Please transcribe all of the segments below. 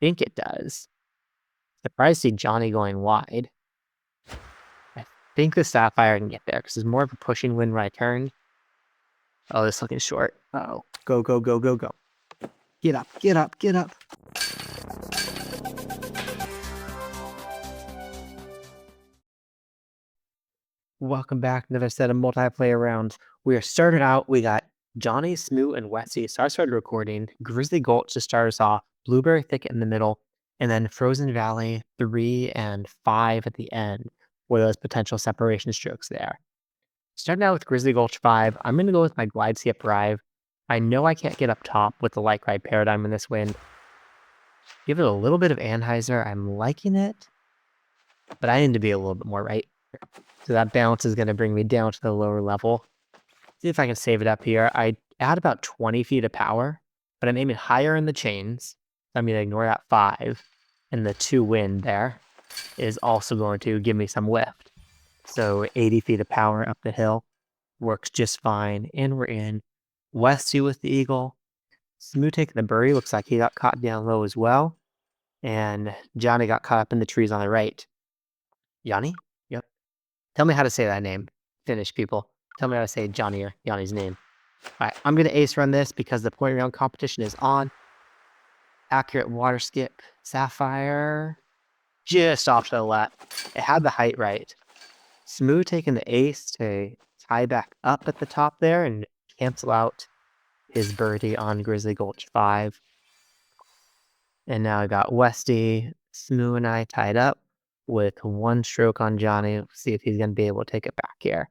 think it does. Surprised to see Johnny going wide. I think the Sapphire can get there because there's more of a pushing wind when I turn. Oh, this is looking short. Uh-oh. Go, go, go, go, go. Get up, get up, get up. Welcome back to another set of multiplayer rounds. We are starting out. We got Johnny, Smuh, and Westy. So I started recording. Grizzly Gulch to start us off. Blueberry Thicket in the middle. And then Frozen Valley 3 and 5 at the end. Were those potential separation strokes there. Starting out with Grizzly Gulch 5. I'm going to go with my Glide Skip Drive. I know I can't get up top with the Light Ride Paradigm in this wind. Give it a little bit of Anheuser. I'm liking it. But I need to be a little bit more right. So that bounce is going to bring me down to the lower level. See if I can save it up here. I add about 20 feet of power, but I'm aiming higher in the chains. So I'm going to ignore that 5. And the 2 wind there is also going to give me some lift. So 80 feet of power up the hill works just fine. And we're in. Westy with the eagle. Smuh taking the birdie. Looks like he got caught down low as well. And Johnny got caught up in the trees on the right. Johnny? Yep. Tell me how to say that name. Finnish people. Tell me how to say Johnny or Yanni's name. All right, I'm going to ace run this because the point round competition is on. Accurate water skip. Sapphire. Just off to the left. It had the height right. Smuh taking the ace to tie back up at the top there and cancel out his birdie on Grizzly Gulch 5. And now I got Westy, Smuh, and I tied up with 1 stroke on Johnny. Let's see if he's going to be able to take it back here.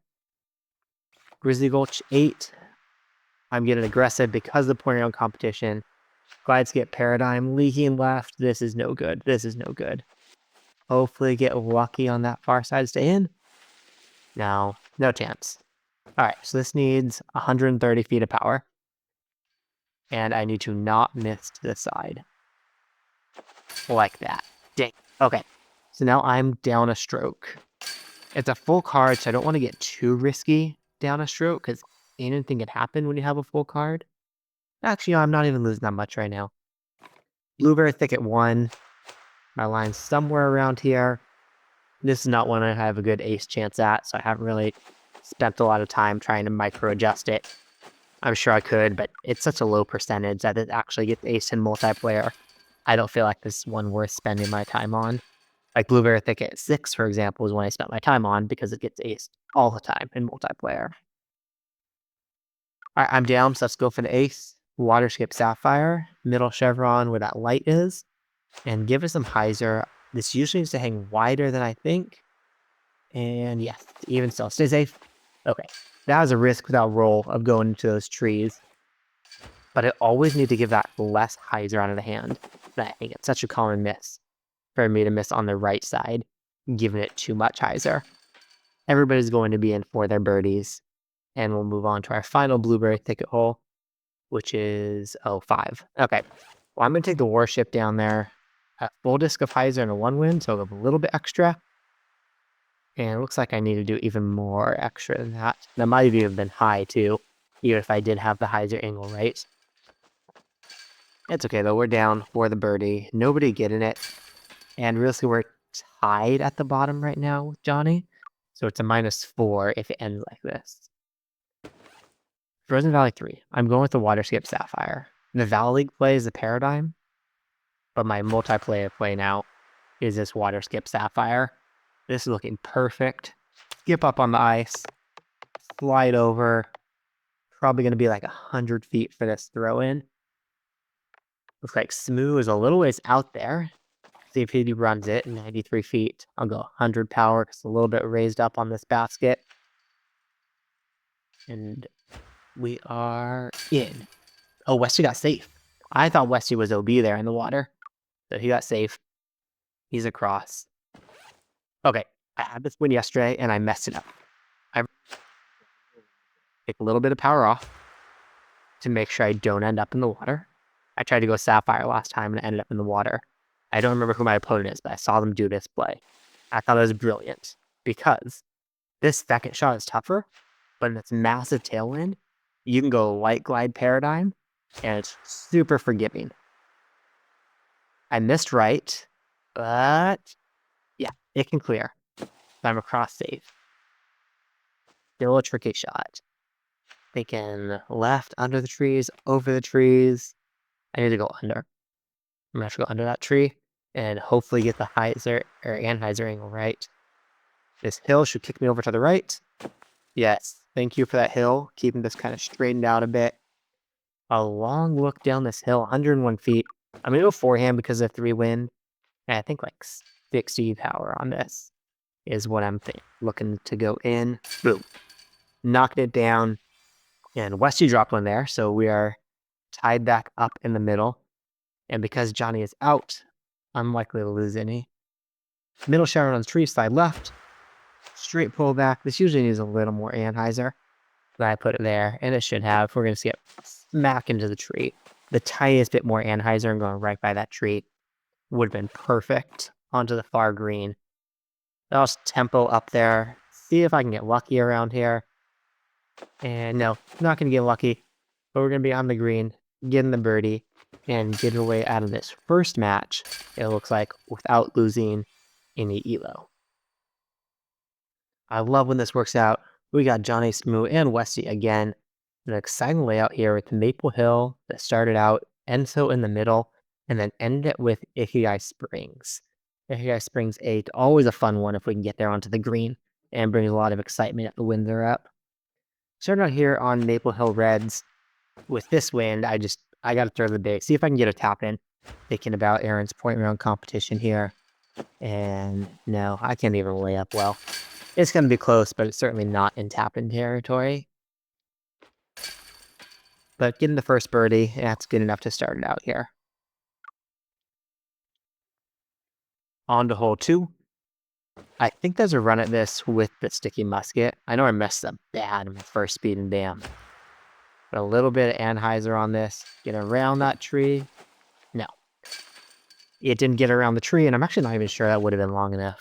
Grizzly Gulch 8. I'm getting aggressive because of the point round competition. Glide Skip Paradigm leaking left. This is no good. This is no good. Hopefully get lucky on that far side. Stay in. No, no chance. All right, so this needs 130 feet of power. And I need to not miss to the side. Like that. Dang. Okay, so now I'm down a stroke. It's a full card, so I don't want to get too risky down a stroke because anything can happen when you have a full card. Actually, I'm not even losing that much right now. Blueberry Thicket 1. My line's somewhere around here. This is not one I have a good ace chance at, so I haven't really spent a lot of time trying to micro adjust it. I'm sure I could, but it's such a low percentage that it actually gets aced in multiplayer. I don't feel like this is one worth spending my time on. Like Blueberry Thicket 6, for example, is one I spent my time on because it gets aced all the time in multiplayer. All right, I'm down, so let's go for the ace. Water Skip Sapphire, middle chevron where that light is, and give us some hyzer. This usually needs to hang wider than I think. And yes, even still, stay safe. Okay, that was a risk without roll of going into those trees. But I always need to give that less hyzer out of the hand. I think it's such a common miss for me to miss on the right side, giving it too much hyzer. Everybody's going to be in for their birdies. And we'll move on to our final Blueberry Thicket hole, which is 5. Okay, well, I'm going to take the warship down there. A full disc of hyzer and a 1 wind, so I'll have a little bit extra. And it looks like I need to do even more extra than that. That might have even been high, too, even if I did have the hyzer angle right. It's okay, though. We're down for the birdie. Nobody getting it. And really, we're tied at the bottom right now with Johnny. So it's a -4 if it ends like this. Frozen Valley 3. I'm going with the Water Skip Sapphire. The Valley League play is the Paradigm, but my multiplayer play now is this Water Skip Sapphire. This is looking perfect. Skip up on the ice, slide over. Probably going to be like 100 feet for this throw in. Looks like Smuh is a little ways out there. See if he runs it 93 feet. I'll go 100 power because it's a little bit raised up on this basket. And we are in. Oh, Westy got safe. I thought Westy was OB there in the water. So he got safe. He's across. Okay, I had this win yesterday and I messed it up. I take a little bit of power off to make sure I don't end up in the water. I tried to go Sapphire last time and I ended up in the water. I don't remember who my opponent is, but I saw them do this play. I thought it was brilliant because this second shot is tougher, but in this massive tailwind, you can go Light Glide Paradigm and it's super forgiving. I missed right, but yeah, it can clear. I'm across safe. Still a tricky shot. Thinking left, under the trees, over the trees. I need to go under. I'm gonna have to go under that tree and hopefully get the hyzer or anhyzer angle right. This hill should kick me over to the right. Yes, thank you for that hill, keeping this kind of straightened out a bit. A long look down this hill, 101 feet. I'm gonna go forehand because of 3 wind. And I think like 60 power on this is what I'm looking to go in. Boom. Knocked it down. And Westy dropped one there, so we are tied back up in the middle. And because Johnny is out, I'm likely to lose any. Middle shower on the tree, side left. Straight pull back. This usually needs a little more anhyzer. But I put it there, and it should have. We're going to see it smack into the tree. The tiniest bit more anhyzer and going right by that tree would have been perfect onto the far green. I'll just tempo up there. See if I can get lucky around here. And no, not going to get lucky. But we're going to be on the green, getting the birdie, and get away out of this first match, it looks like, without losing any elo. I love when this works out. We got Johnny, Smuh, and Westy again. An exciting layout here with Maple Hill that started out Enso in the middle, and then ended it with Ikigai Springs. Ikigai Springs 8, always a fun one if we can get there onto the green, and brings a lot of excitement if the winds are up. Starting out here on Maple Hill Reds. With this wind, I got to throw the bait. See if I can get a tap in. Thinking about Aaron's point round competition here. And no, I can't even lay up well. It's going to be close, but it's certainly not in tap-in territory. But getting the first birdie, that's good enough to start it out here. On to hole 2. I think there's a run at this with the sticky musket. I know I messed up bad in my first speed and dam. But a little bit of anhyzer on this. Get around that tree. No. It didn't get around the tree, and I'm actually not even sure that would have been long enough.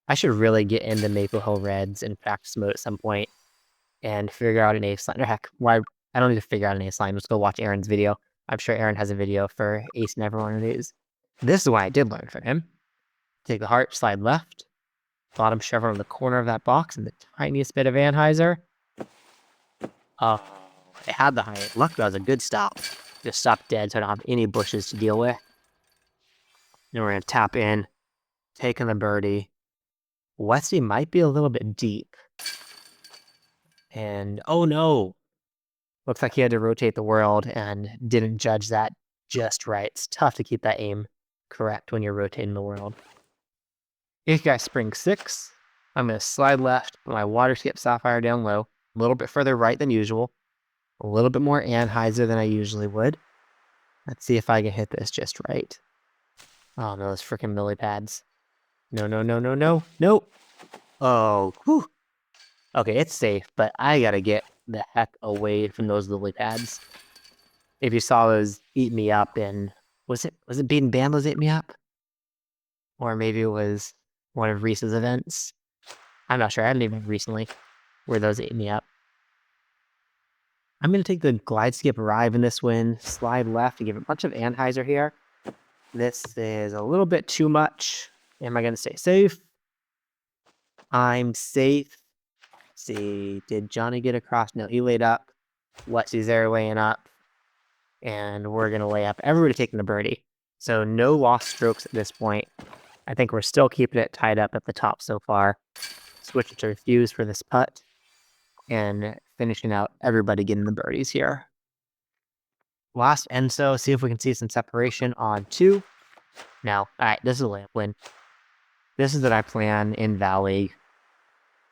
I should really get into Maple Hill Reds in practice mode at some point and figure out an ace line. Or heck, why? I don't need to figure out an ace line. Let's go watch Aaron's video. I'm sure Aaron has a video for ace in every one of these. This is what I did learn from him. Take the heart, slide left. Bottom shovel in the corner of that box and the tiniest bit of anhyzer. Oh, it had the high. Luck, that was a good stop. Just stop dead so I don't have any bushes to deal with. Then we're going to tap in, taking the birdie. Westy might be a little bit deep. And, oh no. Looks like he had to rotate the world and didn't judge that just right. It's tough to keep that aim correct when you're rotating the world. Ikigai Spring 6. I'm going to slide left, put my water skip sapphire down low. A little bit further right than usual. A little bit more anhyzer than I usually would. Let's see if I can hit this just right. Oh no, those freaking lily pads. No, no, no, no, no, no. Oh, whew. Okay, it's safe, but I gotta get the heck away from those lily pads. If you saw those eat me up in, was it Beaten Bambos ate me up? Or maybe it was one of Reese's events. I'm not sure, I hadn't even recently where those ate me up. I'm gonna take the glide skip arrive in this wind, slide left, and give a bunch of anhyzer here. This is a little bit too much. Am I gonna stay safe? I'm safe. See, did Johnny get across? No, he laid up. Westy's there laying up. And we're going to lay up. Everybody taking the birdie. So no lost strokes at this point. I think we're still keeping it tied up at the top so far. Switching to refuse for this putt. And finishing out everybody getting the birdies here. Last Enso, see if we can see some separation on 2. Now, all right, this is a layup win. This is that I plan in Valley.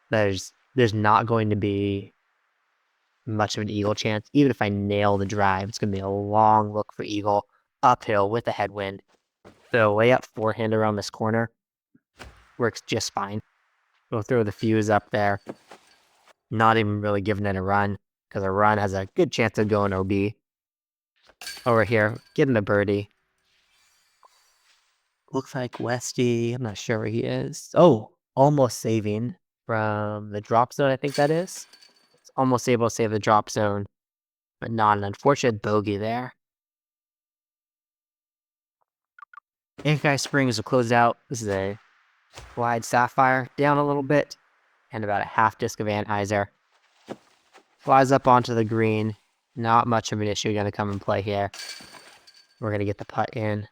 There's not going to be much of an eagle chance. Even if I nail the drive, it's going to be a long look for eagle uphill with a headwind. So layup forehand around this corner works just fine. We'll throw the fuse up there. Not even really giving it a run because a run has a good chance of going OB. Over here, getting the birdie. Looks like Westy, I'm not sure where he is. Oh, almost saving from the drop zone, I think that is. It's almost able to save the drop zone, but not an unfortunate bogey there. Ikigai Springs will close out. This is a Glide Sapphire, down a little bit, and about a half disc of Anheuser. Flies up onto the green. Not much of an issue going to come and play here. We're going to get the putt in.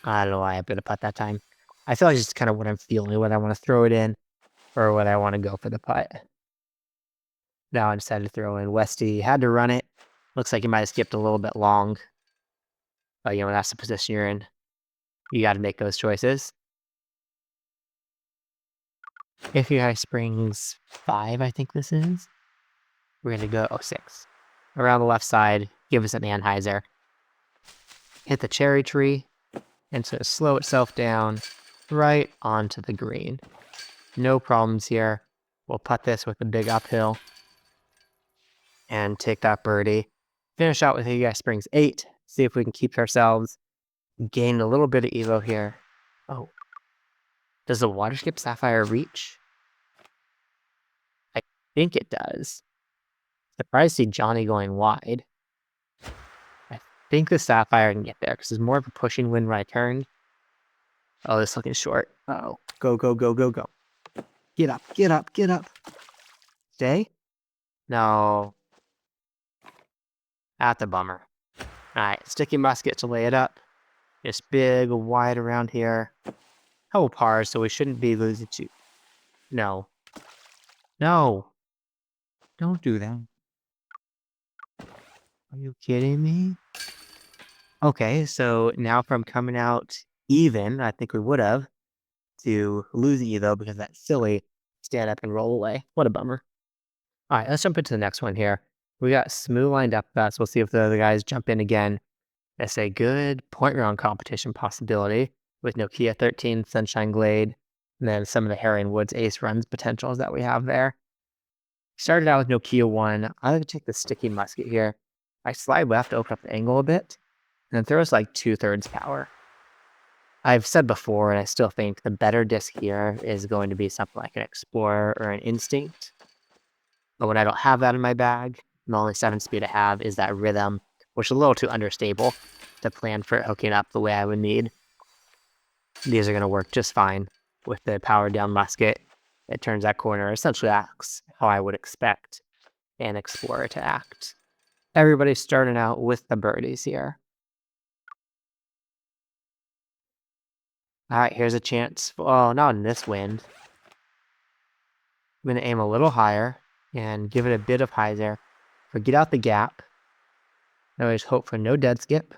I don't know why I'm going to putt that time. I feel like it's just kind of what I'm feeling, whether I want to throw it in or whether I want to go for the putt. Now I decided to throw in. Westy had to run it. Looks like he might have skipped a little bit long. But, that's the position you're in. You got to make those choices. Ikigai Springs 5, I think this is. We're going to go 6. Around the left side, give us an Anheuser. Hit the cherry tree, and so slow itself down right onto the green. No problems here. We'll putt this with a big uphill and take that birdie. Finish out with Ikigai Springs 8. See if we can keep ourselves. Gain a little bit of Evo here. Oh. Does the Water Skip Sapphire reach? I think it does. Surprised to see Johnny going wide. I think the Sapphire can get there because there's more of a pushing wind when I turned. Oh, this is looking short. Uh-oh. Go, go, go, go, go. Get up, get up, get up. Stay? No. That's a bummer. Alright, Sticky Musket to lay it up. It's big, wide around here. Couple pars, so we shouldn't be losing two. No. No. Don't do that. Are you kidding me? Okay, so now from coming out even, I think we would have, to lose Evo because that's silly stand up and roll away. What a bummer. All right, let's jump into the next one here. We got Smuh lined up best. We'll see if the other guys jump in again. That's a good point round competition possibility with Nokia 13, Sunshine Glade, and then some of the Herring Woods Ace Runs potentials that we have there. Started out with Nokia 1. I like to take the Sticky Musket here. I slide left to open up the angle a bit, and then throw us like 2/3 power. I've said before, and I still think the better disc here is going to be something like an Explorer or an Instinct. But when I don't have that in my bag, the only 7-speed I have is that Rhythm, which is a little too understable to plan for hooking up the way I would need. These are going to work just fine with the powered down musket. It turns that corner, essentially acts how I would expect an Explorer to act. Everybody's starting out with the birdies here. All right, here's a chance. Oh, not in this wind. I'm going to aim a little higher and give it a bit of hyzer. Get out the gap. Now I just hope for no dead skip.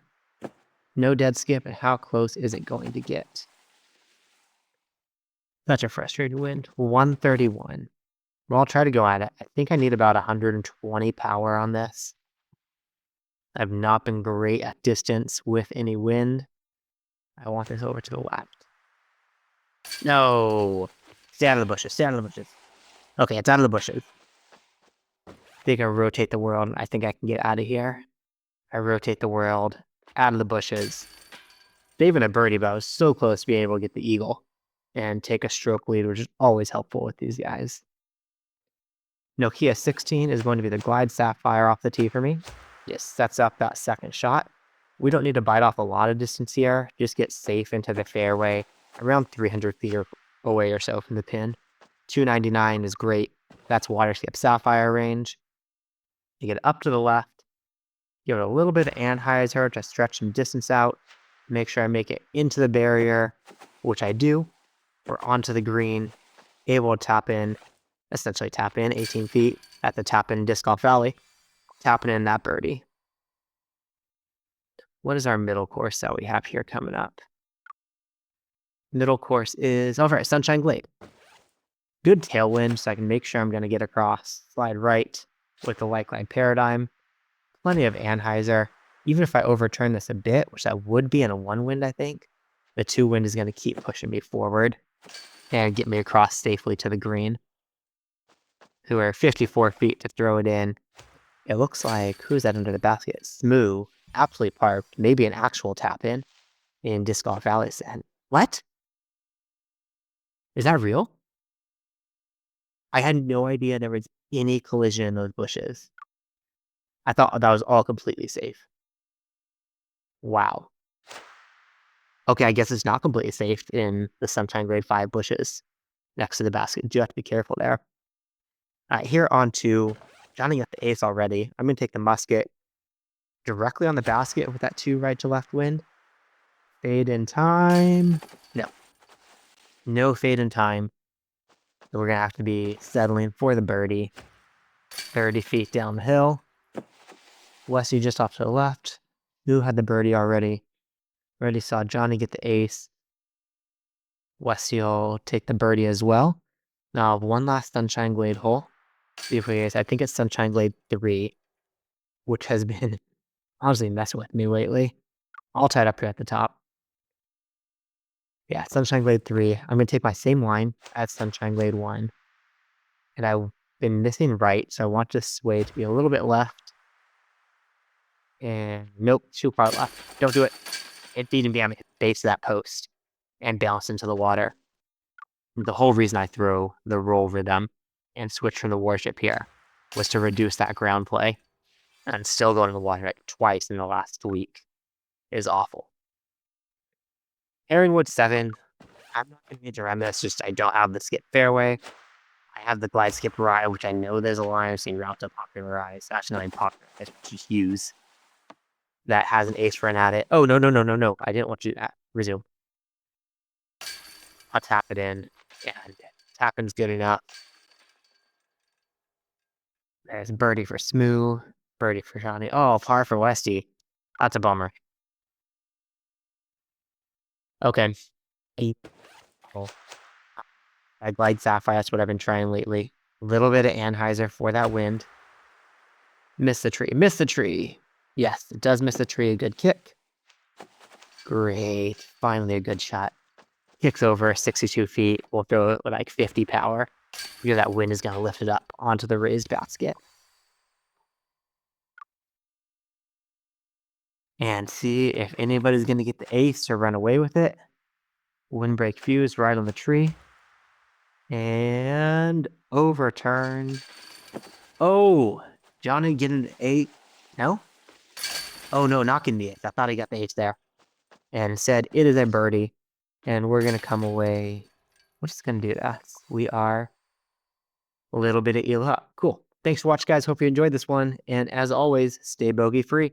No dead skip, and how close is it going to get? Such a frustrating wind. 131. Well, I'll try to go at it. I think I need about 120 power on this. I've not been great at distance with any wind. I want this over to the left. No! Stay out of the bushes. Stay out of the bushes. Okay, it's out of the bushes. I think I rotate the world. I think I can get out of here. I rotate the world out of the bushes. Saving a birdie, but I was so close to being able to get the eagle and take a stroke lead, which is always helpful with these guys. Nokia 16 is going to be the Glide Sapphire off the tee for me. It sets up that second shot. We don't need to bite off a lot of distance here. Just get safe into the fairway, around 300 feet away or so from the pin. 299 is great. That's Water Skip Sapphire range. You get up to the left. Give it a little bit of Anheuser to stretch some distance out. Make sure I make it into the barrier, which I do. We're onto the green, able to tap in, essentially tap in 18 feet at the tap in Disc Golf Valley. Tapping in that birdie. What is our middle course that we have here coming up? Middle course is, all right, Sunshine Glade. Good tailwind, so I can make sure I'm going to get across. Slide right with the like line paradigm. Plenty of Anheuser. Even if I overturn this a bit, which that would be in a 1 wind, I think, the 2 wind is going to keep pushing me forward and get me across safely to the green. So we're 54 feet to throw it in. It looks like, who's that under the basket? Smuh, absolutely parked. Maybe an actual tap in Disc Golf Valley. What? Is that real? I had no idea there was any collision in those bushes. I thought that was all completely safe. Wow. Okay, I guess it's not completely safe in the Sunshine Grade 5 bushes next to the basket. You have to be careful there. Here on to Johnny got the ace already. I'm going to take the musket directly on the basket with that 2 right to left wind. Fade in time. No. No fade in time. So we're going to have to be settling for the birdie. 30 feet down the hill. Wesley just off to the left. Who had the birdie already? Already saw Johnny get the ace. Wesley will take the birdie as well. Now, one last Sunshine Glade hole. See if we I think it's Sunshine Glade 3, which has been honestly messing with me lately. All tied up here at the top. Yeah, Sunshine Glade 3. I'm going to take my same line as Sunshine Glade 1. And I've been missing right, so I want this sway to be a little bit left. And nope, too far left. Don't do it. It needed to be on the base of that post and bounce into the water. The whole reason I throw the roll rhythm and switch from the warship here was to reduce that ground play. And still going in the water like twice in the last week is awful. Herringwood 7. I'm not going to major on this, just I don't have the skip fairway. I have the glide skip ride, which I know there's a line. I've seen Rauta popularize. Actually, not popularize, just use. That has an ace run at it. Oh, no. I didn't want you to resume. I'll tap it in, and tapping's good enough. There's birdie for Smuh, birdie for Johnny. Oh, par for Westy. That's a bummer. Okay. 8. Oh. I glide Sapphire, that's what I've been trying lately. A little bit of Anheuser for that wind. Miss the tree. Miss the tree. Yes, it does miss the tree. A good kick. Great. Finally a good shot. Kicks over 62 feet. We'll throw it with like 50 power because that wind is going to lift it up onto the raised basket. And see if anybody's going to get the ace or run away with it. Windbreak fuse right on the tree. And overturn. Oh, Johnny getting an 8. No? Oh, no, not getting the ace. I thought he got the ace there. And instead, it is a birdie. And we're going to come away. We're just going to do that. We are a little bit of eel up. Cool. Thanks for watching, guys. Hope you enjoyed this one. And as always, stay bogey free.